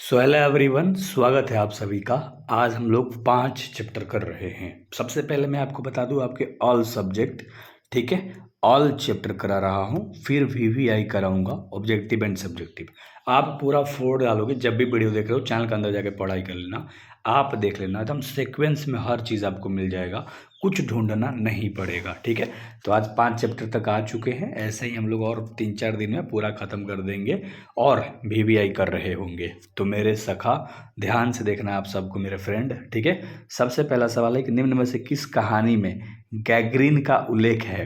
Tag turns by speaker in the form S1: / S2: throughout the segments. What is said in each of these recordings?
S1: So hello everyone, स्वागत है आप सभी का। आज हम लोग 5 चैप्टर कर रहे हैं। सबसे पहले मैं आपको बता दूं आपके ऑल सब्जेक्ट, ठीक है, ऑल चैप्टर करा रहा हूं, फिर वीवीआई कराऊंगा, ऑब्जेक्टिव एंड सब्जेक्टिव। आप पूरा 4 डालोगे, जब भी वीडियो देख रहे हो चैनल के अंदर जाके पढ़ाई कर लेना, आप देख लेना, एकदम सीक्वेंस में हर चीज़ आपको मिल जाएगा, कुछ ढूंढना नहीं पड़ेगा, ठीक है। तो आज 5 चैप्टर तक आ चुके हैं, ऐसे ही हम लोग और 3-4 दिन में पूरा ख़त्म कर देंगे और वीवीआई कर रहे होंगे। तो मेरे सखा, ध्यान से देखना आप सबको, मेरे फ्रेंड, ठीक है। सबसे पहला सवाल है कि निम्न में से किस कहानी में गैगरीन का उल्लेख है।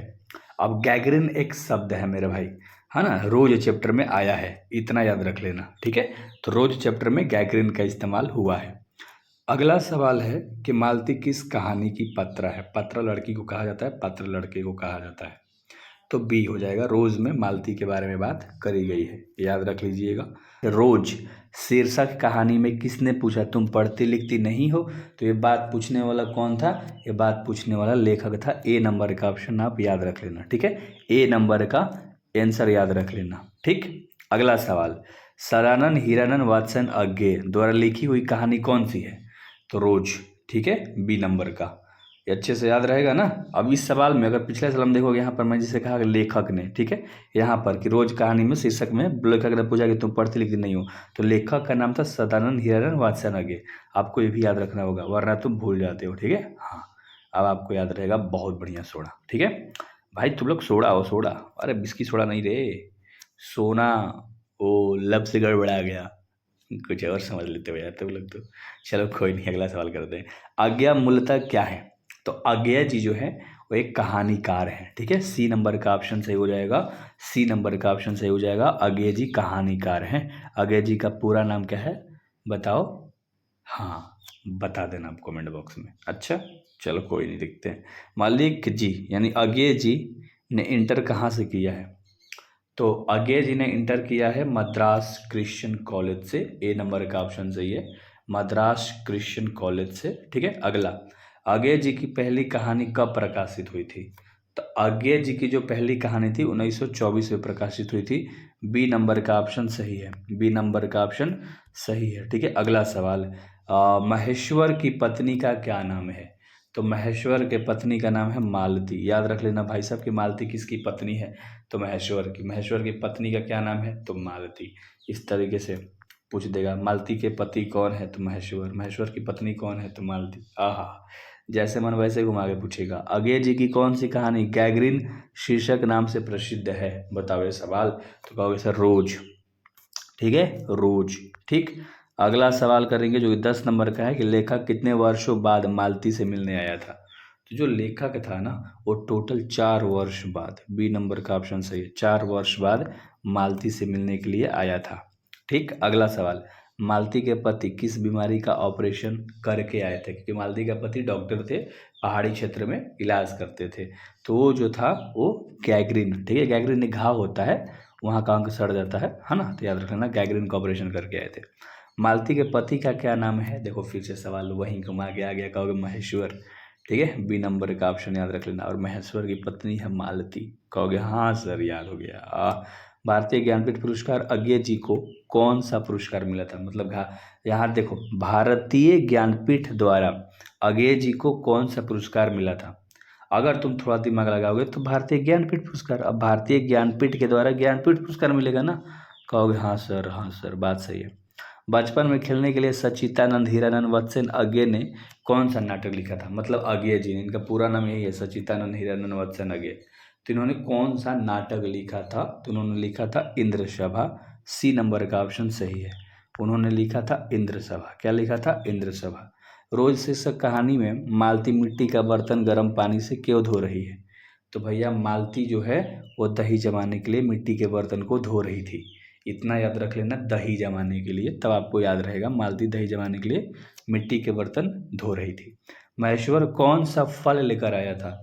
S1: अब गैगरीन एक शब्द है मेरे भाई, है ना, रोज चैप्टर में आया है, इतना याद रख लेना, ठीक है। तो रोज चैप्टर में गैगरीन का इस्तेमाल हुआ है। अगला सवाल है कि मालती किस कहानी की पात्रा है। पात्रा लड़की को कहा जाता है, पात्र लड़के को कहा जाता है। तो बी हो जाएगा, रोज में मालती के बारे में बात करी गई है, याद रख लीजिएगा। रोज शीर्षक कहानी में किसने पूछा तुम पढ़ती लिखती नहीं हो। तो ये बात पूछने वाला कौन था, ये बात पूछने वाला लेखक था। ए नंबर का ऑप्शन आप याद रख लेना, ठीक है, ए नंबर का आंसर याद रख लेना, ठीक। अगला सवाल, सदानंद हीरानंद वात्सन अज्ञे द्वारा लिखी हुई कहानी कौन सी है। तो रोज, ठीक है, बी नंबर का, ये अच्छे से याद रहेगा ना। अब इस सवाल में अगर पिछले साल हम देखोगे, यहाँ पर मैं जिसे कहा कि लेखक ने, ठीक है, यहाँ पर कि रोज कहानी में शीर्षक में लेखक ने पूछा कि तुम पढ़ती लिखती नहीं हो, तो लेखक का नाम था सदानंद हीरानंद वात्सन अज्ञे। आपको ये भी याद रखना होगा, वरना तुम भूल जाते हो, ठीक है। हाँ, अब आपको याद रहेगा, बहुत बढ़िया। सोडा, ठीक है भाई, तुम लोग सोडा हो, सोडा, अरे बिस्की सोडा नहीं रे, सोना। ओ लब से गड़बड़ा गया, कुछ और समझ लेते हो यार तुम लोग तो। चलो कोई नहीं, अगला सवाल करते हैं। आज्ञा मूलतः क्या है। तो आज्ञा जी जो है वो एक कहानीकार है, ठीक है, सी नंबर का ऑप्शन सही हो जाएगा, सी नंबर का ऑप्शन सही हो जाएगा। आज्ञा जी कहानीकार हैं। आज्ञा जी का पूरा नाम क्या है बताओ, हाँ बता देना आप कमेंट बॉक्स में। अच्छा चलो कोई नहीं, देखते हैं। मालिक जी यानी आज्ञा जी ने इंटर कहाँ से किया है। तो अज्ञे जी ने इंटर किया है मद्रास क्रिश्चियन कॉलेज से, ए नंबर का ऑप्शन सही है, मद्रास क्रिश्चियन कॉलेज से, ठीक है। अगला, अज्ञे जी की पहली कहानी कब प्रकाशित हुई थी। तो अज्ञे जी की जो पहली कहानी थी 1924 में प्रकाशित हुई थी, बी नंबर का ऑप्शन सही है, बी नंबर का ऑप्शन सही है, ठीक है। अगला सवाल, महेश्वर की पत्नी का क्या नाम है। तो महेश्वर के पत्नी का नाम है मालती, याद रख लेना भाई साहब कि मालती किसकी पत्नी है। तो महेश्वर की पत्नी का क्या नाम है, तो मालती। इस तरीके से पूछ देगा, मालती के पति कौन है, तो महेश्वर की पत्नी कौन है, तो मालती। आहा, जैसे मन वैसे घुमा के पूछेगा। अज्ञे जी की कौन सी कहानी गैगरीन शीर्षक नाम से प्रसिद्ध है, बताओ ये सवाल। तो कहोगे सर रोज, ठीक है, रोज, ठीक। अगला सवाल करेंगे जो 10 नंबर का है कि लेखक कितने वर्षों बाद मालती से मिलने आया था। तो जो लेखक था ना, वो टोटल 4 वर्ष बाद, बी नंबर का ऑप्शन सही है, 4 वर्ष बाद मालती से मिलने के लिए आया था, ठीक। अगला सवाल, मालती के पति किस बीमारी का ऑपरेशन करके आए थे। क्योंकि मालती का पति डॉक्टर थे, पहाड़ी क्षेत्र में इलाज करते थे। तो वो जो था वो गैग्रीन, ठीक है, गैग्रीन एक घाव होता है, वहाँ का अंग सड़ जाता है ना। तो याद रखना गैग्रीन का ऑपरेशन करके आए थे। मालती के पति का क्या नाम है, देखो फिर से सवाल वहीं घुमा के आ गया, कहोगे महेश्वर, ठीक है, बी नंबर का ऑप्शन याद रख लेना। और महेश्वर की पत्नी है मालती, कहोगे हाँ सर याद हो गया। भारतीय ज्ञानपीठ पुरस्कार अज्ञे जी को कौन सा पुरस्कार मिला था, मतलब यहाँ देखो, भारतीय ज्ञानपीठ द्वारा अज्ञे जी को कौन सा पुरस्कार मिला था। अगर तुम थोड़ा दिमाग लगाओगे तो भारतीय ज्ञानपीठ पुरस्कार, अब भारतीय ज्ञानपीठ के द्वारा ज्ञानपीठ पुरस्कार मिलेगा ना। कहोगे हाँ सर, हाँ सर, बात सही है। बचपन में खेलने के लिए सच्चिदानंद हीरानंद वत्सन अज्ञे ने कौन सा नाटक लिखा था। मतलब अज्ञे जी ने, इनका पूरा नाम यही है, सच्चिदानंद हीरानंद वत्सन अज्ञे। तो इन्होंने कौन सा नाटक लिखा था, तो उन्होंने लिखा था इंद्र सभा, सी नंबर का ऑप्शन सही है, उन्होंने लिखा था इंद्र सभा। क्या लिखा था, इंद्र सभा। रोज शीर्षक कहानी में मालती मिट्टी का बर्तन गर्म पानी से क्यों धो रही है। तो भैया मालती जो है वो दही जमाने के लिए मिट्टी के बर्तन को धो रही थी, इतना याद रख लेना, दही जमाने के लिए, तब आपको याद रहेगा मालती दही जमाने के लिए मिट्टी के बर्तन धो रही थी। महेश्वर कौन सा फल लेकर आया था।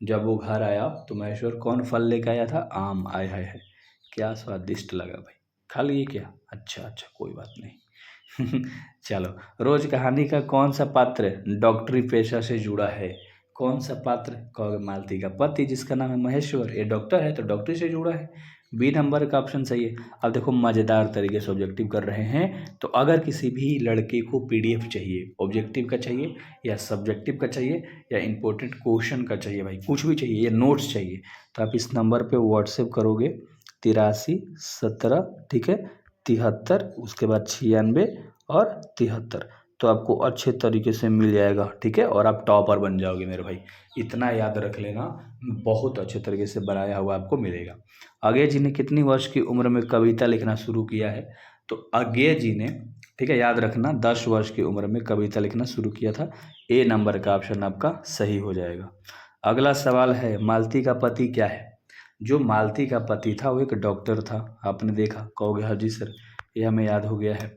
S1: जब वो घर आया तो महेश्वर कौन फल लेकर आया था, आम। आय हाय है, क्या स्वादिष्ट लगा भाई, खा लिए क्या। अच्छा अच्छा कोई बात नहीं। चलो, रोज कहानी का कौन सा पात्र डॉक्टरी पेशा से जुड़ा है। कौन सा पात्र, कहोगे मालती का पति जिसका नाम है महेश्वर, ये डॉक्टर है तो डॉक्टरी से जुड़ा है। बी नंबर का ऑप्शन सही है। अब देखो मज़ेदार तरीके से ऑब्जेक्टिव कर रहे हैं, तो अगर किसी भी लड़के को पीडीएफ चाहिए, ऑब्जेक्टिव का चाहिए या सब्जेक्टिव का चाहिए या इंपॉर्टेंट क्वेश्चन का चाहिए, भाई कुछ भी चाहिए या नोट्स चाहिए, तो आप इस नंबर पे व्हाट्सएप करोगे 83 17, ठीक है, 73, उसके बाद 96 और 73, तो आपको अच्छे तरीके से मिल जाएगा, ठीक है, और आप टॉपर बन जाओगे मेरे भाई। इतना याद रख लेना, बहुत अच्छे तरीके से बनाया हुआ आपको मिलेगा। अज्ञेय जी ने कितनी वर्ष की उम्र में कविता लिखना शुरू किया है? तो अज्ञेय जी ने, ठीक है, याद रखना 10 वर्ष की उम्र में कविता लिखना शुरू किया था। ए नंबर का ऑप्शन आपका सही हो जाएगा। अगला सवाल है, मालती का पति क्या है? जो मालती का पति था वो एक डॉक्टर था, आपने देखा, कहोगे हाँ जी सर, ये हमें याद हो गया है।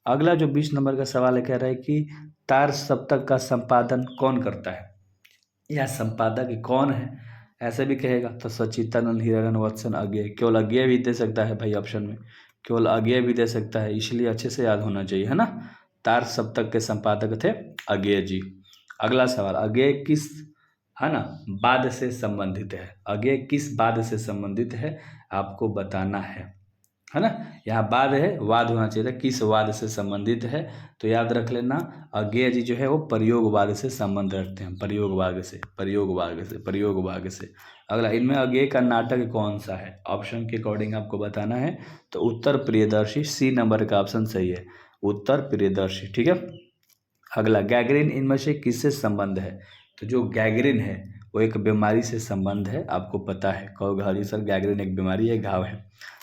S1: अगला जो 20 नंबर का सवाल है, कह रहा है कि तार सप्तक का संपादन कौन करता है? यह संपादक कौन है, ऐसे भी कहेगा तो सच्चिदानंद हीरानंद वत्सन अज्ञेय, केवल अज्ञेय भी दे सकता है भाई ऑप्शन में, केवल अज्ञेय भी दे सकता है, इसलिए अच्छे से याद होना चाहिए, है ना। तार सप्तक के संपादक थे अज्ञेय जी। अगला सवाल, अज्ञेय किस, है ना, वाद से संबंधित है? अज्ञेय किस वाद से संबंधित है आपको बताना है ना। यहाँ वाद है, वाद होना चाहिए था, किस वाद से संबंधित है, तो याद रख लेना अज्ञेय जी जो है वो प्रयोगवाद से संबंध रखते हैं, प्रयोगवाद से, प्रयोगवाद से, प्रयोगवाद से। अगला, इनमें अज्ञेय का नाटक कौन सा है? ऑप्शन के अकॉर्डिंग आपको बताना है, तो उत्तर प्रियदर्शी, सी नंबर का ऑप्शन सही है, उत्तर प्रियदर्शी, ठीक है। अगला, गैंग्रीन इनमें से किससे संबंध है? तो जो गैंग्रीन है वो एक बीमारी से संबंध है, आपको पता है, कहोगे हाँ जी सर गैंग्रीन एक बीमारी है, घाव है।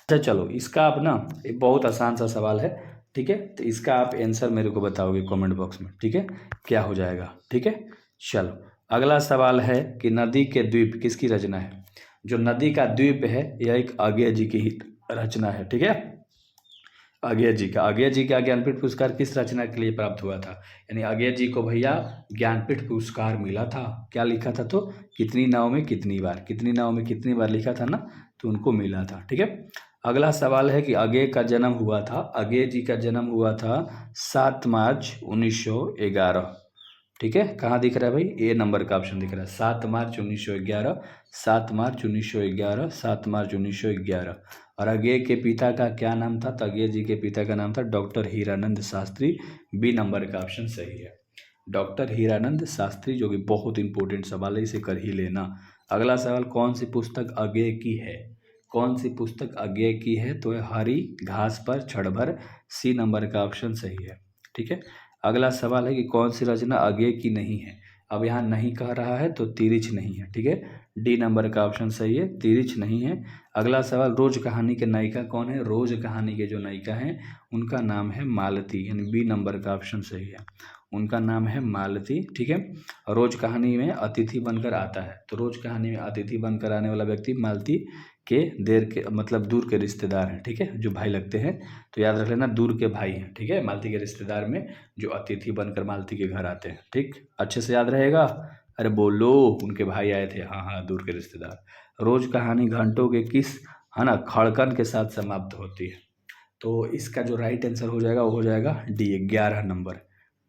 S1: अच्छा चलो, इसका आप ना, एक बहुत आसान सा सवाल है, ठीक है, तो इसका आप आंसर मेरे को बताओगे कमेंट बॉक्स में, ठीक है, क्या हो जाएगा, ठीक है। चलो, अगला सवाल है कि नदी के द्वीप किसकी रचना है? जो नदी का द्वीप है यह एक अज्ञेय जी की ही रचना है, ठीक है, अज्ञेय जी का। अज्ञेय जी का ज्ञानपीठ पुरस्कार किस रचना के लिए प्राप्त हुआ था? यानी अज्ञेय जी को भैया ज्ञानपीठ पुरस्कार मिला था, क्या लिखा था? तो कितनी नाव में कितनी बार, कितनी नाव में कितनी बार लिखा था ना, तो उनको मिला था, ठीक है। अगला सवाल है कि अज्ञेय का जन्म हुआ था, अज्ञेय जी का जन्म हुआ था 7 मार्च 1911, ठीक है, कहाँ दिख रहा है भाई? ए नंबर का ऑप्शन दिख रहा है, 7 मार्च 1911, 7 मार्च 1911, 7 मार्च 1911। और अज्ञेय के पिता का क्या नाम था? तो अज्ञेय जी के पिता का नाम था doctor Hiranand Shastri, B number का ऑप्शन सही है, डॉक्टर हीरानंद शास्त्री, जो कि बहुत इंपॉर्टेंट सवाल है, इसे कर ही लेना। अगला सवाल, कौन सी पुस्तक अज्ञेय की है? कौन सी पुस्तक अज्ञेय की है? तो हरी घास पर क्षण भर, सी नंबर का ऑप्शन सही है, ठीक है। अगला सवाल है कि कौन सी रचना अज्ञेय की नहीं है? अब यहाँ नहीं कह रहा है तो तिरिछ नहीं है, ठीक है, डी नंबर का ऑप्शन सही है, तिरिछ नहीं है। अगला सवाल, रोज कहानी के नायिका कौन है? रोज कहानी के जो नायिका हैं उनका नाम है मालती, यानी बी नंबर का ऑप्शन सही है, उनका नाम है मालती, ठीक है। रोज कहानी में अतिथि बनकर आता है, तो रोज कहानी में अतिथि बनकर आने वाला व्यक्ति मालती के देर के, मतलब दूर के रिश्तेदार हैं, ठीक है, जो भाई लगते हैं, तो याद रख लेना दूर के भाई हैं, ठीक है, मालती के रिश्तेदार में जो अतिथि बनकर मालती के घर आते हैं, ठीक, अच्छे से याद रहेगा। अरे बोलो, उनके भाई आए थे, हाँ हाँ, दूर के रिश्तेदार। रोज कहानी घंटों के किस, है ना, खड़कन के साथ समाप्त होती है? तो इसका जो राइट आंसर हो जाएगा वो हो जाएगा डी, 11 नंबर,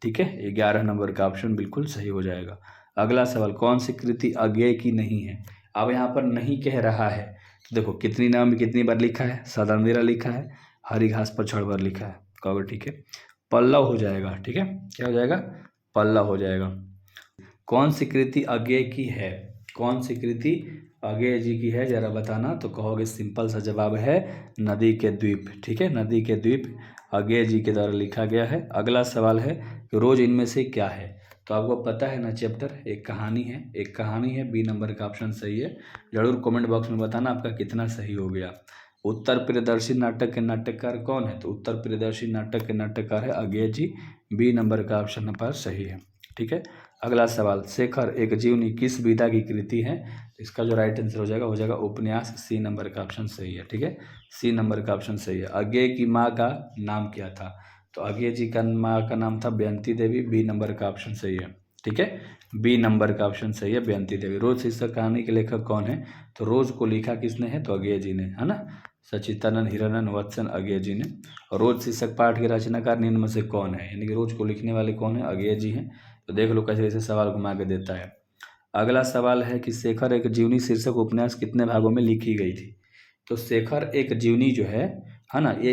S1: ठीक है, 11 नंबर का ऑप्शन बिल्कुल सही हो जाएगा। अगला सवाल, कौन सी कृति अज्ञेय की नहीं है? अब यहाँ पर नहीं कह रहा है, तो देखो कितनी नाम में कितनी बार लिखा है, सदा अंधेरा लिखा है, हरी घास पर क्षण भर लिखा है, कहोगे ठीक है, पल्लव हो जाएगा, ठीक है, क्या हो जाएगा? पल्लव हो जाएगा। कौन सी कृति अज्ञेय की है? कौन सी कृति अज्ञेय जी की है, जरा बताना, तो कहोगे सिंपल सा जवाब है नदी के द्वीप, ठीक है, नदी के द्वीप अज्ञेय जी के द्वारा लिखा गया है। अगला सवाल है कि रोज इनमें से क्या है? तो आपको पता है ना चैप्टर, एक कहानी है, एक कहानी है, बी नंबर का ऑप्शन सही है। जरूर कमेंट बॉक्स में बताना आपका कितना सही हो गया। उत्तर प्रियदर्शी नाटक के नाटककार कौन है? तो उत्तर प्रियदर्शी नाटक के नाटककार है अज्ञेय जी, बी नंबर का ऑप्शन पर सही है, ठीक है। अगला सवाल, शेखर एक जीवनी किस विधा की कृति है? तो इसका जो राइट आंसर हो जाएगा उपन्यास, सी नंबर का ऑप्शन सही है, ठीक है, सी नंबर का ऑप्शन सही है। अज्ञेय की माँ का नाम क्या था? तो अज्ञेय जी का माँ का नाम था बेअंती देवी, बी नंबर का ऑप्शन सही है, ठीक है, बी नंबर का ऑप्शन सही है, बेअंती देवी। रोज शीर्षक कहानी के लेखक कौन है? तो रोज को लिखा किसने है? तो अज्ञेय जी ने, है ना, सच्चिदानंद हीरानंद वत्सन अज्ञेय जी ने। और रोज शीर्षक पाठ के रचनाकार निम्न में से कौन है? यानी कि रोज को लिखने वाले कौन है? अज्ञेय जी हैं। तो देख लो कैसे कैसे सवाल घुमा के देता है। अगला सवाल है कि शेखर एक जीवनी शीर्षक उपन्यास कितने भागों में लिखी गई थी? तो शेखर एक जीवनी जो है ना, ये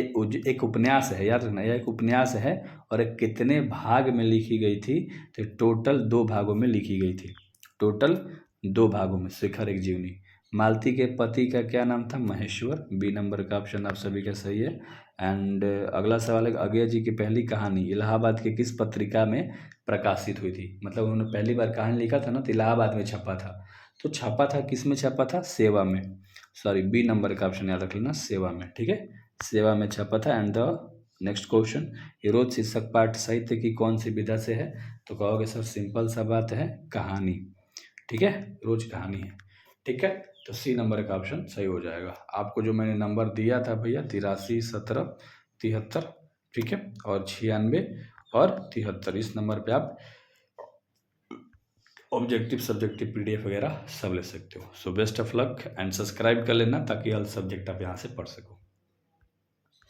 S1: एक उपन्यास है, याद रखना, यह एक उपन्यास है और एक कितने भाग में लिखी गई थी? तो टोटल 2 भागों में लिखी गई थी, टोटल 2 भागों में शेखर एक जीवनी। मालती के पति का क्या नाम था? महेश्वर। बी नंबर का ऑप्शन आप सभी का सही है। एंड अगला सवाल है, अगया जी की पहली कहानी इलाहाबाद के किस पत्रिका में प्रकाशित हुई थी? मतलब उन्होंने पहली बार कहानी लिखा था ना, तो इलाहाबाद में छपा था। तो छपा था किस में छपा था? सेवा में। सॉरी, बी नंबर का ऑप्शन याद रख लेना, सेवा में। ठीक है, सेवा में छपा था। एंड द नेक्स्ट क्वेश्चन, ये रोज शीर्षक पाठ साहित्य की कौन सी विधा से है? तो कहोगे सर सिंपल सा बात है, कहानी। ठीक है, रोज कहानी है। ठीक है, तो सी नंबर का ऑप्शन सही हो जाएगा। आपको जो मैंने नंबर दिया था भैया 83, 17, 73, ठीक है, और 96 और 73, इस नंबर पे आप ऑब्जेक्टिव सब्जेक्टिव PDF वगैरह सब ले सकते हो। So best of luck and subscribe कर लेना ताकि हर सब्जेक्ट आप यहाँ से पढ़ सको।